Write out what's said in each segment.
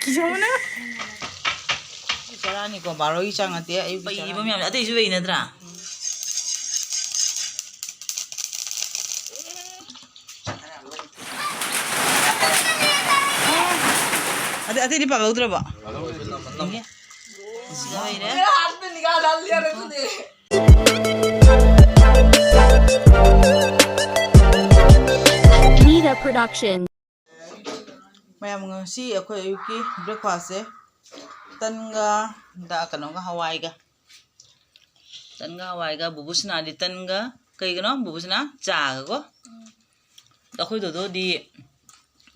기존에? 잘하니까 바로 이 장한테 아이고 이 보면 어때 이제 왜 이네더라. 아들 니 봐봐 들어봐. 이게 지가 왜 이래? 네가 난리야 그랬는데. Nita Production. Mayam ngasi akhoi ayuki breakfast tanga da kanonga hawaiga bubusna di tanga kaigano bubusna cha go akhoi do di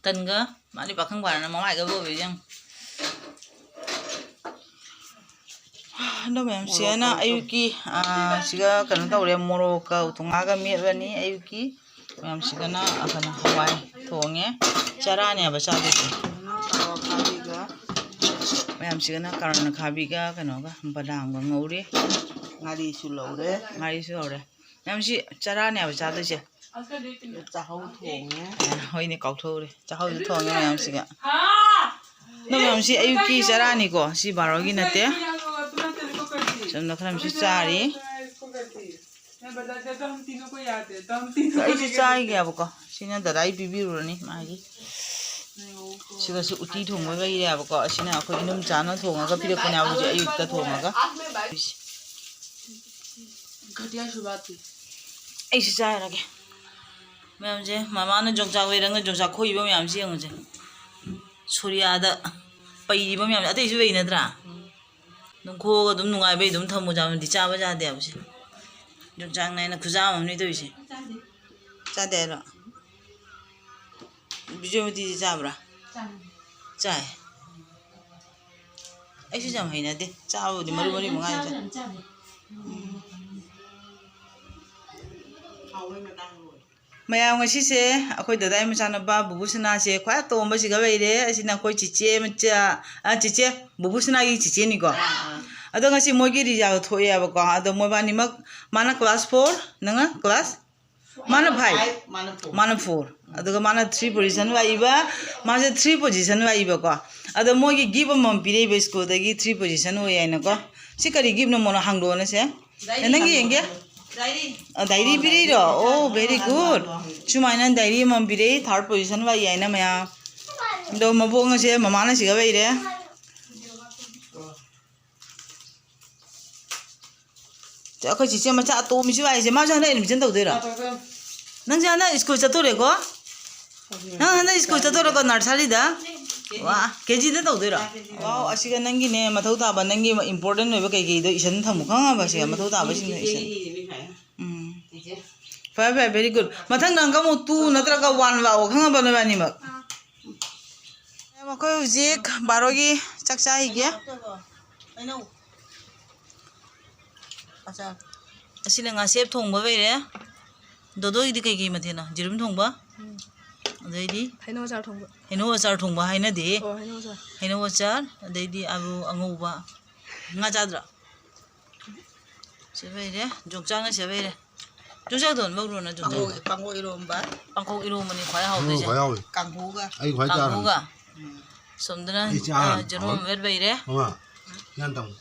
tanga mani pakhang bana mamai ga bo bijang ndo mayam siana ayuki siga kanon tawre moro ka utunga ga mebani ayuki mayam sigana akana hawai thonge charane ba cha de mayam sigana karana khabiga kanoga badang ba ngore ngari su lore mayam si charane ba cha de che cha hau thonge hoi ni kau thore cha hau thonge mayam siga no mayam si ayuki charani ko si barogi nate samna kharam si chari ai si chai ge abko sina darai bibirurani magi siga si uti thongba ga ire abko asina akho inum chana thonga pire kona abu je ayukta thonga ga घटिया शुरुआत थी ai si chai ra ge मैम जे मामा ने जोंचा वे रंग जोंचा खोई बम याम से यंग जे सोरिया दा पई बम याम अते इस वे नद्रा नुं खो ग दुम नुंगाई बे दुम थमु जाम दि चाबा जा दे अबसे जोंचा नै न खुजा हम नि दोइसे cha de ra bijomati ji cha bra chai ai si jam haina de cha bu di maru maru mangai cha mayam ngasi se akhoi dadai machana ba bubusna se khwa tomba siga beire asina khoi chiche macha chiche bubusna gi chiche ni ko ado ngasi mogi result thoye aba ko ado mobani mak mana class 4 nanga class mana 5 mana 4 ado mana 3 position wa iba mana 3 position wa iba ko ado mogi give mom pire be school da gi 3 position wa yana ko sikari give no mono hangdo na se nangi yenge diary pire ro oh very good chumaina diary mom pire third position wa yana maya do mabong se mama na siga beire akhoi chiche macha to mi chu ai se ma cha na admission tau de ra nang ja na school cha to re ko na school cha to re ko nursery da wa kg da tau de ra wow asiga nangi ne mathau ta ba nangi important noi ba kai kai do isan thamu khanga ba se mathau ta ba sin isan very good mathang nang ka mo tu natra ka 1 ba o khanga ba noi ba ni ma ma ko zik barogi chakcha hi ge अच्छा असि nga sep thongba beire dodo idi kai kai mathena jirum thongba adeidi haino achar thongba haina de haino achar adeidi abu angouba nga chadra se beire jokcha nga se beire jokcha don magro na jokcha pangko iromba pangko iromba ni khwai haw de je kanghu ga ai khwai cha kanghu ga somdana jerom ver beire mama yan tong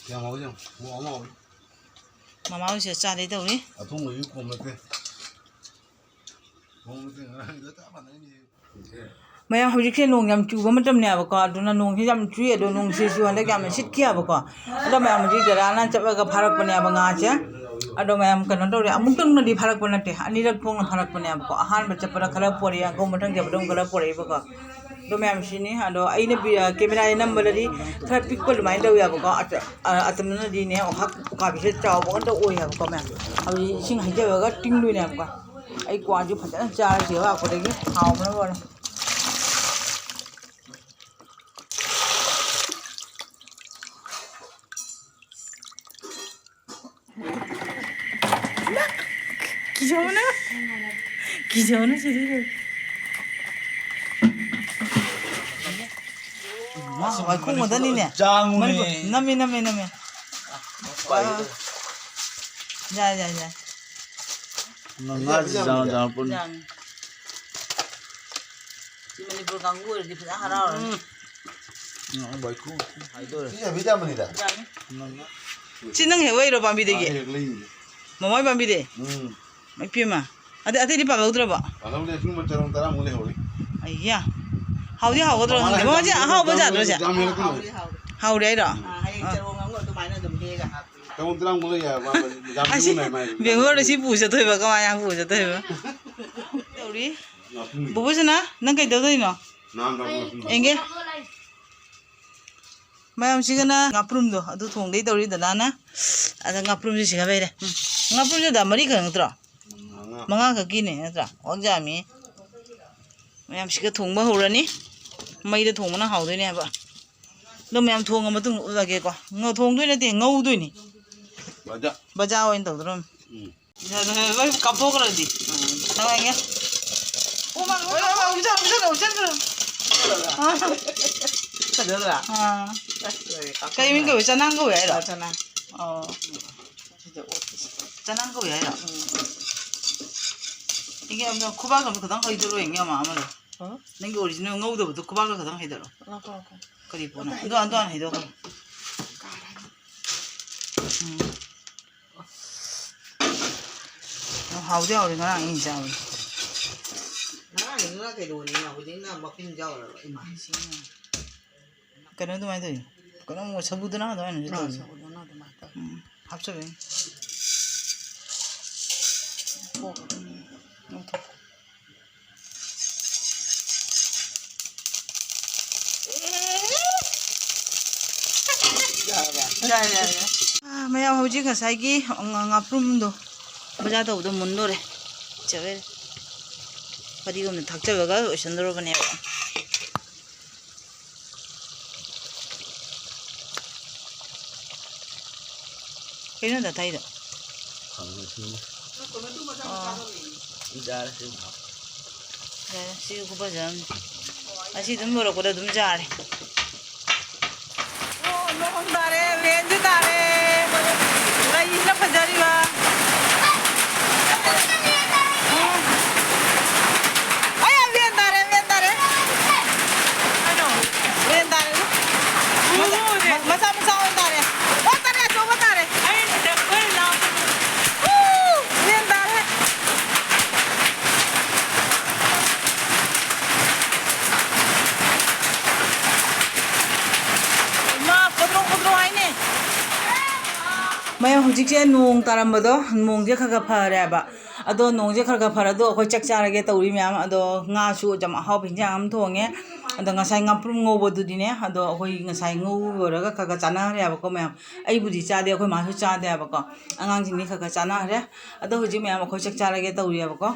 yang mau yang mau mama se cha de tau ni atung yu ko me ke ko me ke ngai da ta ma nai ni maya hojik se nong yam chu ba matam ne ba ko aduna nong se yam chu ye do nong se su handa yam sit kya ba ko ado mayam ji dara na chapa ga pharak pane ba nga che ado mayam kan do re amuk tang na di pharak pane te ani rak pong na pharak pane ba ko ahan ba chapara khala pori ya go matang jab dong khala pori ba ko do mayam sini ado aina bi camera number di thar pickle mai do ya ba ko atam na di ne hak ka bi se chaw ba do oi ha ko mayam abi sing ha ja ga ting lu ne ba ai kwa ju phata cha je ba ko de gi haw ma ba 기존에 지리를 와 콩 못하니네 장우네 남이 자자자 nang ngaji jang jang pun Di Manipur ꯀꯥꯡꯕꯨ ꯑꯣꯏꯔꯗꯤ ꯐꯖꯅ ꯍꯔꯥꯎꯔꯅꯤ Baik ku. ꯍꯥꯏꯗꯣꯔꯦ Iya beda mana dah? ꯁꯤ ꯅꯪ ꯍꯦꯛ ꯋꯥꯏꯔꯣ ꯄꯥꯝꯕꯤꯗꯒꯤ Hek lagi. ꯃꯃꯣꯏ ꯄꯥꯝꯕꯤꯗꯩ ꯃꯥꯏ ꯄꯦꯝꯃ ꯑꯇꯩꯗꯤ ꯄꯥꯜꯍꯧꯗ꯭ꯔꯕꯣ Kalau dia cuma macam orang mulai hori. ꯑయ్ꯌꯥ ꯍꯥꯎꯗꯤ ꯍꯥꯎꯒꯗ꯭ꯔꯣ ꯈꯪꯗꯦ ꯃꯃꯥꯁꯦ ꯑꯍꯥꯎꯕ ꯖꯥꯠꯔꯣꯁꯦ ꯍꯥꯎꯔꯤ ꯍꯥꯎꯔꯤ ꯍꯥꯎꯔꯦ ꯍꯥꯏꯔꯣ ꯍꯌꯦꯡ ꯆꯔꯣꯡ ꯑꯃꯒ ꯑꯗꯨꯃꯥꯏꯅ ꯑꯗꯨꯝ ꯍꯦꯛꯑꯒ ꯍꯥꯞꯄꯤ Kamu terang mulai ya, jam ꯑꯁꯤ ni mai. ꯕꯦꯡꯒꯂꯣꯔꯗ ꯁꯤ ꯄꯨ ꯆꯠꯇꯣꯏꯕ ꯀꯃꯥꯏꯅ ꯄꯨ ꯆꯠꯇꯣꯏꯕ ꯇꯧꯔꯤ ꯕꯨꯕꯨꯁꯤꯅ ꯅꯪ ꯀꯩꯗꯧꯗꯣꯏꯅꯣ Nam nam. ꯌꯦꯡꯒꯦ ꯃꯌꯥꯝꯁꯤꯒꯅ ꯉꯥꯄ꯭ꯔꯨꯝꯗꯣ ꯑꯗꯨ ꯊꯣꯡꯗꯩ ꯇꯧꯔꯤ ꯗꯗꯥꯅ ꯑꯗ ꯉꯥꯄ꯭ꯔꯨꯝꯁꯤ ꯁꯤꯒ ꯂꯩꯔꯦ ꯉꯥꯄ꯭ꯔꯨꯝꯁꯤꯗ ꯃꯔꯤꯈꯛ ꯅꯠꯇ꯭ꯔꯣ ꯃꯉꯥꯈꯛꯀꯤꯅꯦ ꯅꯠꯇ꯭ꯔꯥ ꯋꯥꯡꯖꯥꯃꯤ ꯃꯌꯥꯝꯁꯤꯒ ꯊꯣꯡꯕ ꯍꯧꯔꯅꯤ ꯃꯩꯗ ꯊꯣꯡꯕꯅ ꯍꯥꯎꯗꯣꯏꯅꯦ ꯍꯥꯏꯕ ꯑꯗꯣ ꯃꯌꯥꯝ ꯊꯣꯡꯉ ꯃꯇꯨꯡ ꯎꯠꯂꯒꯦꯀꯣ ꯊꯣꯡꯗꯣꯏ ꯅꯠꯇꯦ ꯉꯧꯗꯣꯏꯅꯤ Baca. ꯕꯖꯥꯔ ꯑꯣꯏꯅ ꯇꯧꯗꯣꯔꯝ ꯂꯣꯏ ꯀꯥꯞꯊꯣꯛꯈ꯭ꯔꯗꯤ ꯅꯨꯡꯉꯥꯏꯒꯦ ꯐꯖꯗ꯭ꯔꯥ ꯀꯩ ꯃꯤꯡ ꯀꯧꯏ ꯆꯅꯥꯡ ꯀꯧꯏ ꯍꯥꯏꯔꯣ ꯆꯅꯥ ꯑꯣ ꯆꯅꯥꯡ ꯀꯧꯏ ꯍꯥꯏꯔꯣ 이게 코박을 그당 하이도록 앵겨 마음을 내가 오리지널 ngꯧꯗꯕꯗꯣ 코박을 그당 하이도록 그리 보나 이거 안도 안 해도 하우데 오리 그냥 인자 나는 누나 데려오니까 우리는 먹긴 자오라 이마 그래도 많이 돼 그럼 뭐 서부드나 하도 하는 거 누나도 맞다 합쳐배 ꯃꯌꯥꯝ ꯍꯧꯖꯤꯛ ꯉꯁꯥꯏꯒꯤ ꯉꯥꯄ꯭ꯔꯨꯝꯗꯣ ꯕꯖꯥꯔ ꯇꯧꯕꯗꯣ ꯃꯨꯟꯗꯣꯔꯦ ꯆꯥꯕꯦꯔꯦ ꯐꯗꯤꯒꯣꯝꯅ ꯊꯥꯛꯆꯕꯒ ꯂꯣꯏꯁꯟꯗꯣꯔꯕꯅꯦꯕ kayaknya udah tahu itu. Ya, sih aku baca. Asyik itu baru aku udah cari. Oh, nong tare, benju tare. Lagi nak pejari ba? Ayam ben tare. Ano? Ben tare. Masa on tare. Oh tare, coba tare. ꯃꯌꯥꯝ ꯍꯧꯖꯤꯛꯁꯦ ꯅꯣꯡ ꯇꯥꯔꯝꯕꯗꯣ ꯅꯣꯡꯁꯦ ꯈꯔ ꯐꯔꯦꯕ ꯑꯗꯣ ꯅꯣꯡꯁꯦ ꯈꯔ ꯐꯔꯗꯣ ꯑꯩꯈꯣꯏ ꯆꯥꯛ ꯆꯥꯔꯒꯦ ꯇꯧꯔꯤ ꯃꯌꯥꯝ ꯑꯗꯣ ꯉꯥꯁꯨ ꯌꯥꯝ ꯑꯍꯥꯎꯕ ꯍꯤꯟꯖꯥꯡ ꯑꯃ ꯊꯣꯡꯉꯦ ꯑꯗꯣ ꯉꯁꯥꯏ ꯉꯥꯄ꯭ꯔꯨꯝ ꯉꯧꯕꯗꯨꯗꯤꯅꯦ ꯑꯗꯣ ꯑꯩꯈꯣꯏ ꯉꯁꯥꯏ ꯉꯧ ꯂꯣꯏꯔꯒ ꯈꯔ ꯆꯥꯅꯈ꯭ꯔꯦꯕꯀꯣ ꯃꯌꯥꯝ ꯑꯩꯕꯨꯗꯤ ꯆꯥꯗꯦ ꯑꯩꯈꯣꯏ ꯃꯥꯁꯨ ꯆꯥꯗꯦꯕꯀꯣ ꯑꯉꯥꯡꯁꯤꯡꯗꯤ ꯈꯔ ꯆꯥꯅꯈ꯭ꯔꯦ ꯑꯗꯣ ꯍꯧꯖꯤꯛ ꯃꯌꯥꯝ ꯑꯩꯈꯣꯏ ꯆꯥꯛ ꯆꯥꯔꯒꯦ ꯇꯧꯔꯤꯑꯕꯀꯣ